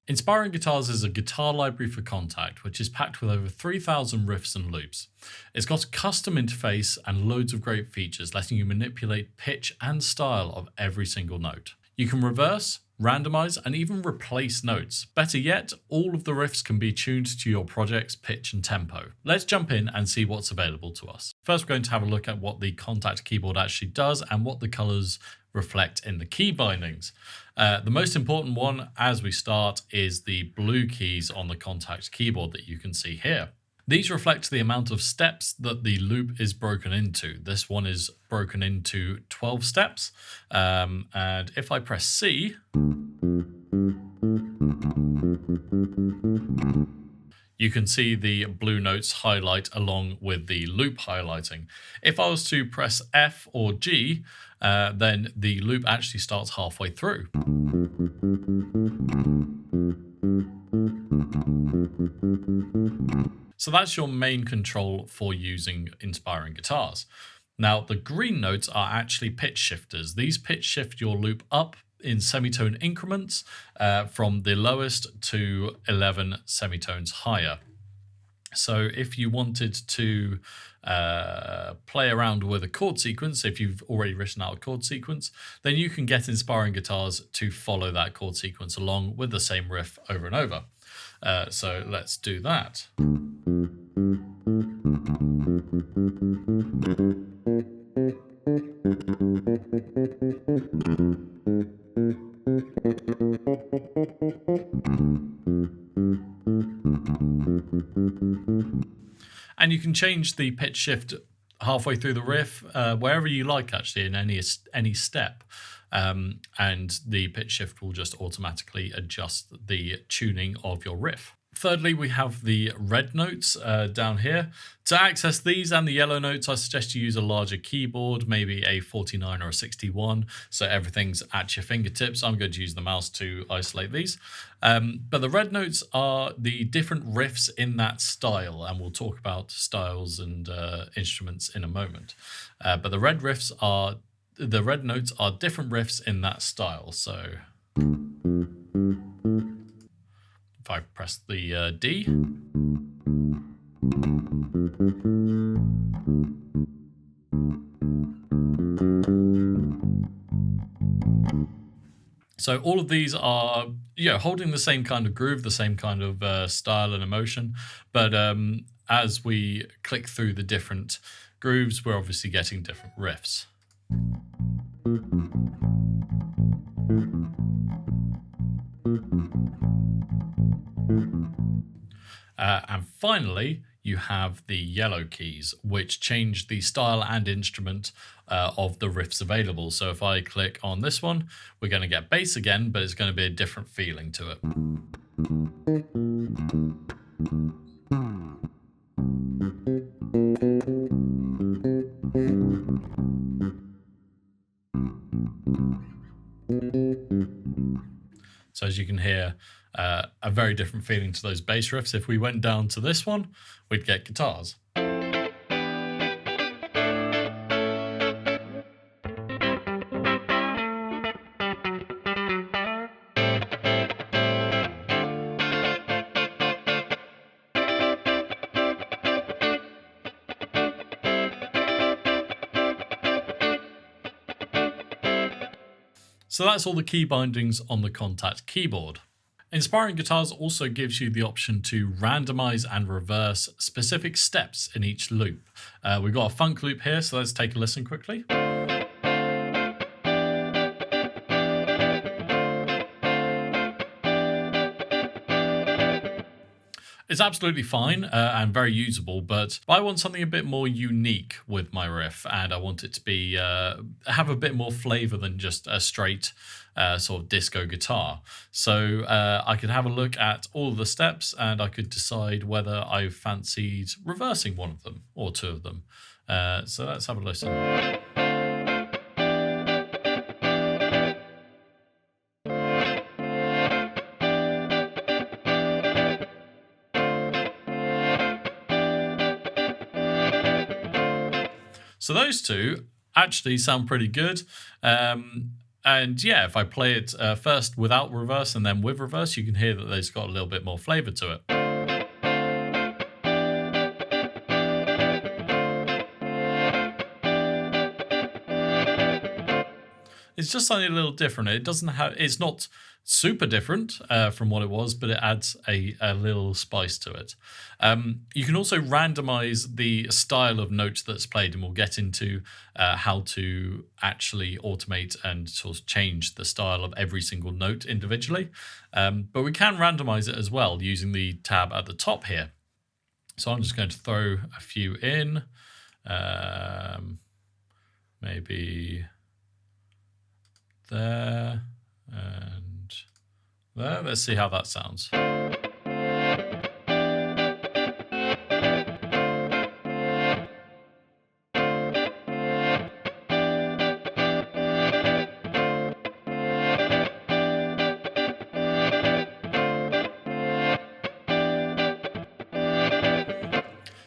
Inspiring Guitars is a guitar library for Kontakt, which is packed with over 3,000 riffs and loops. It's got a custom interface and loads of great features, letting you manipulate pitch and style of every single note. You can reverse, randomize, and even replace notes. Better yet, all of the riffs can be tuned to your project's pitch and tempo. Let's jump in and see what's available to us. First, we're going to have a look at what the Kontakt keyboard actually does and what the colors reflect in the key bindings. The most important one as we start is the blue keys on the Kontakt keyboard that you can see here. These reflect the amount of steps that the loop is broken into. This one is broken into 12 steps. And if I press C, you can see the blue notes highlight along with the loop highlighting. If I was to press F or G, then the loop actually starts halfway through. So that's your main control for using Inspiring Guitars. Now, the green notes are actually pitch shifters. These pitch shift your loop up in semitone increments from the lowest to 11 semitones higher. So if you wanted to play around with a chord sequence, if you've already written out a chord sequence, then you can get Inspiring Guitars to follow that chord sequence along with the same riff over and over. So let's do that. And you can change the pitch shift halfway through the riff, wherever you like, actually, in any step. And the pitch shift will just automatically adjust the tuning of your riff. Thirdly, we have the red notes down here. To access these and the yellow notes, I suggest you use a larger keyboard, maybe a 49 or a 61, so everything's at your fingertips. I'm going to use the mouse to isolate these. But the red notes are the different riffs in that style, and we'll talk about styles and instruments in a moment. But the red notes are different riffs in that style. So if I press the D, so all of these are holding the same kind of groove, the same kind of style and emotion, but as we click through the different grooves, we're obviously getting different riffs. And finally, you have the yellow keys, which change the style and instrument of the riffs available. So if I click on this one, we're going to get bass again, but it's going to be a different feeling to it. So as you can hear, a very different feeling to those bass riffs. If we went down to this one, we'd get guitars. So that's all the key bindings on the Kontakt keyboard. Inspiring Guitars also gives you the option to randomize and reverse specific steps in each loop. We've got a funk loop here, so let's take a listen quickly. It's absolutely fine and very usable, but I want something a bit more unique with my riff, and I want it to be have a bit more flavor than just a straight sort of disco guitar. So I could have a look at all of the steps, and I could decide whether I fancied reversing one of them or two of them. So let's have a listen. So those two actually sound pretty good. And yeah, if I play it first without reverse and then with reverse, you can hear that there's got a little bit more flavor to it. It's just something a little different. It doesn't have, it's not super different from what it was, but it adds a little spice to it. You can also randomize the style of note that's played, and we'll get into how to actually automate and sort of change the style of every single note individually. But we can randomize it as well using the tab at the top here. So I'm just going to throw a few in, maybe there and there. Let's see how that sounds.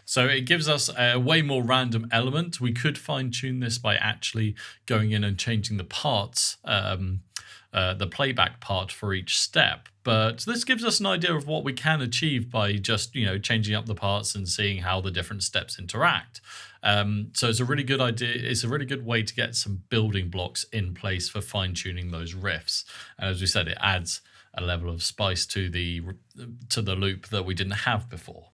So it gives us a way more random element. We could fine tune this by actually going in and changing the parts, the playback part for each step. But this gives us an idea of what we can achieve by just, changing up the parts and seeing how the different steps interact. So it's a really good idea. It's a really good way to get some building blocks in place for fine tuning those riffs. And as we said, it adds a level of spice to the loop that we didn't have before.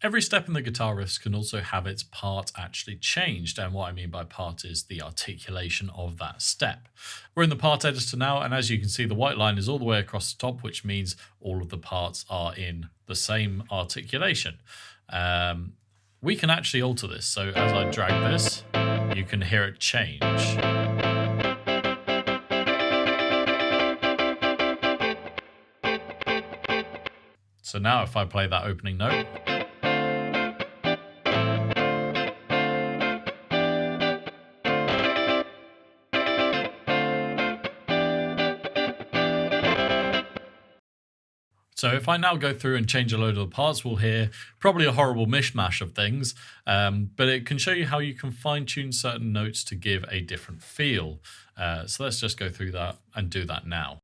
Every step in the guitar riffs can also have its part actually changed, and what I mean by part is the articulation of that step. We're in the part editor now, and as you can see, the white line is all the way across the top, which means all of the parts are in the same articulation. We can actually alter this, so as I drag this, you can hear it change. So now if I play that opening note, so if I now go through and change a load of the parts, we'll hear probably a horrible mishmash of things, but it can show you how you can fine-tune certain notes to give a different feel. So let's just go through that and do that now.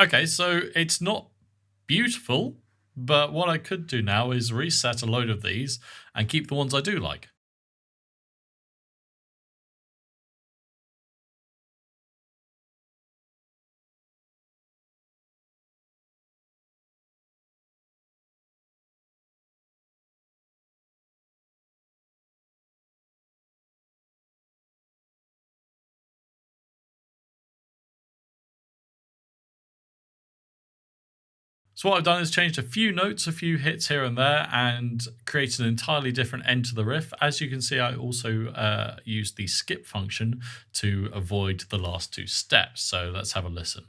Okay, so it's not beautiful, but what I could do now is reset a load of these and keep the ones I do like. So what I've done is changed a few notes, a few hits here and there, and created an entirely different end to the riff. As you can see, I also used the skip function to avoid the last two steps. So let's have a listen.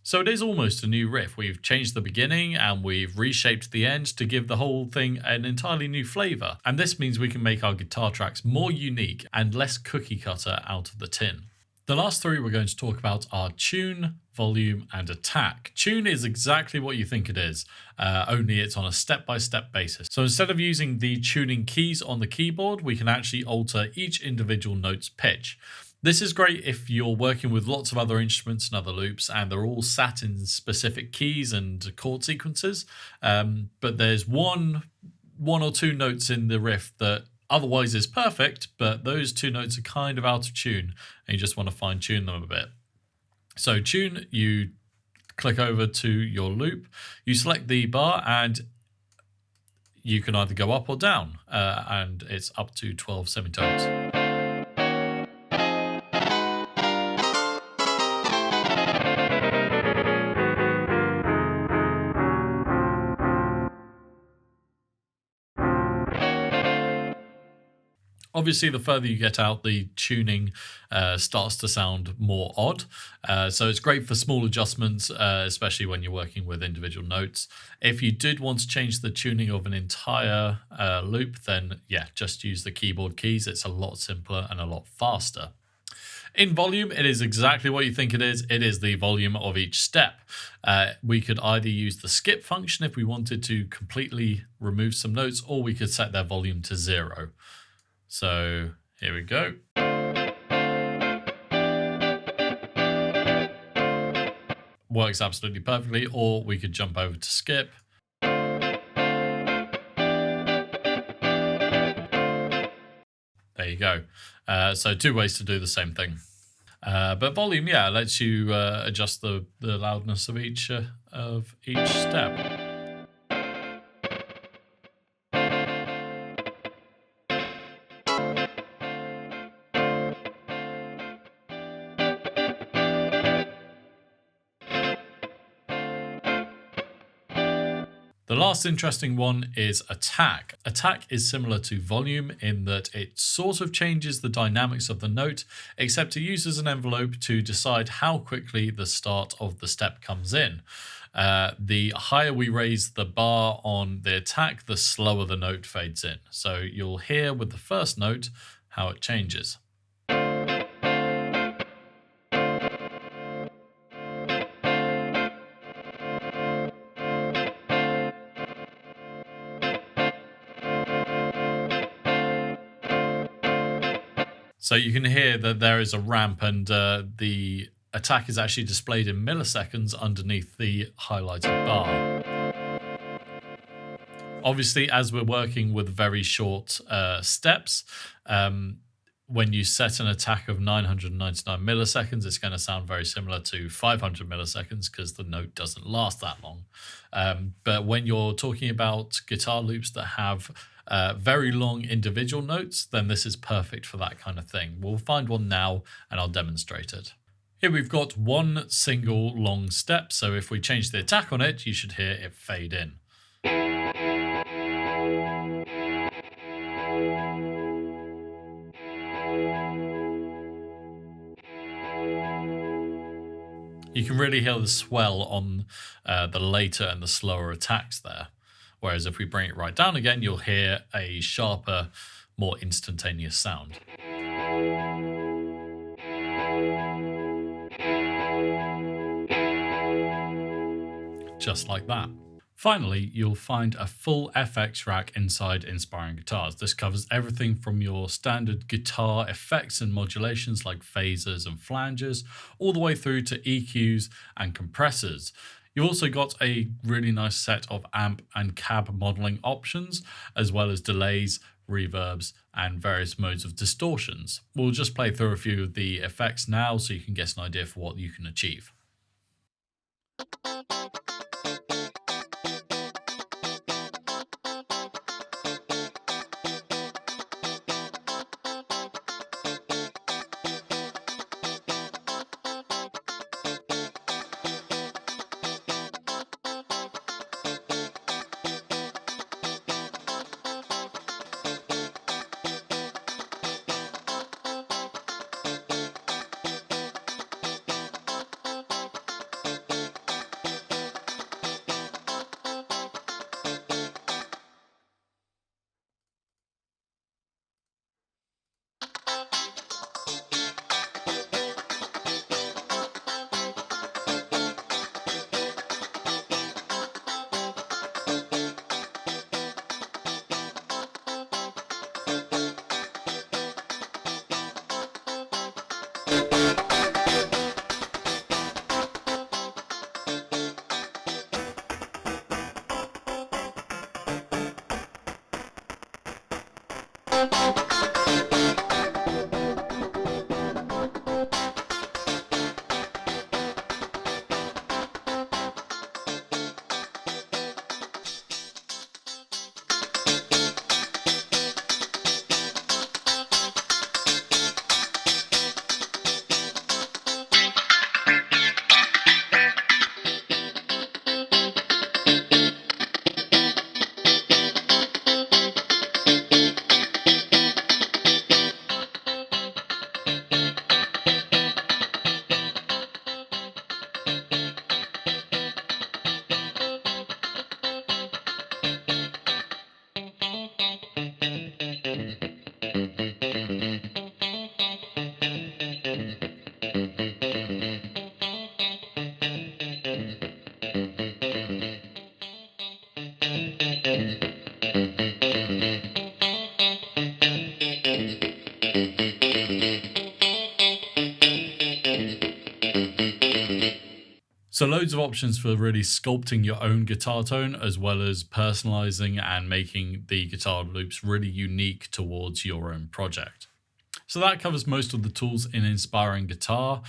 So it is almost a new riff. We've changed the beginning and we've reshaped the end to give the whole thing an entirely new flavour. And this means we can make our guitar tracks more unique and less cookie cutter out of the tin. The last three we're going to talk about are tune, volume, and attack. Tune is exactly what you think it is, only it's on a step-by-step basis. So instead of using the tuning keys on the keyboard, we can actually alter each individual note's pitch. This is great if you're working with lots of other instruments and other loops and they're all sat in specific keys and chord sequences, but there's one or two notes in the riff that otherwise is perfect, but those two notes are kind of out of tune and you just want to fine tune them a bit. So tune, you click over to your loop, you select the bar and you can either go up or down, and it's up to 12 semitones. Obviously, the further you get out, the tuning starts to sound more odd. So it's great for small adjustments, especially when you're working with individual notes. If you did want to change the tuning of an entire loop, then yeah, just use the keyboard keys. It's a lot simpler and a lot faster. In volume, it is exactly what you think it is. It is the volume of each step. We could either use the skip function if we wanted to completely remove some notes, or we could set their volume to 0. So here we go. Works absolutely perfectly, or we could jump over to skip. There you go. So 2 ways to do the same thing. But volume, yeah, lets you adjust the loudness of each step. The last interesting one is attack. Attack is similar to volume in that it sort of changes the dynamics of the note, except it uses an envelope to decide how quickly the start of the step comes in. The higher we raise the bar on the attack, the slower the note fades in. So you'll hear with the first note how it changes. So you can hear that there is a ramp, and the attack is actually displayed in milliseconds underneath the highlighted bar. Obviously, as we're working with very short steps, when you set an attack of 999 milliseconds, it's going to sound very similar to 500 milliseconds because the note doesn't last that long. But when you're talking about guitar loops that have very long individual notes, then this is perfect for that kind of thing. We'll find one now and I'll demonstrate it. Here we've got one single long step, so if we change the attack on it, you should hear it fade in. You can really hear the swell on the later and the slower attacks there. Whereas if we bring it right down again, you'll hear a sharper, more instantaneous sound. Just like that. Finally, you'll find a full FX rack inside Inspiring Guitars. This covers everything from your standard guitar effects and modulations like phasers and flanges, all the way through to EQs and compressors. You've also got a really nice set of amp and cab modeling options, as well as delays, reverbs, and various modes of distortions. We'll just play through a few of the effects now so you can get an idea for what you can achieve. So loads of options for really sculpting your own guitar tone, as well as personalizing and making the guitar loops really unique towards your own project. So that covers most of the tools in Inspiring Guitar.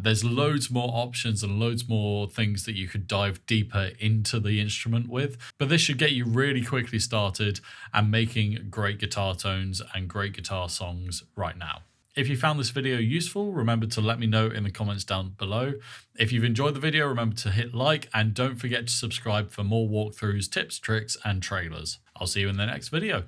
There's loads more options and loads more things that you could dive deeper into the instrument with, but this should get you really quickly started and making great guitar tones and great guitar songs right now. If you found this video useful, remember to let me know in the comments down below. If you've enjoyed the video, remember to hit like and don't forget to subscribe for more walkthroughs, tips, tricks, and trailers. I'll see you in the next video.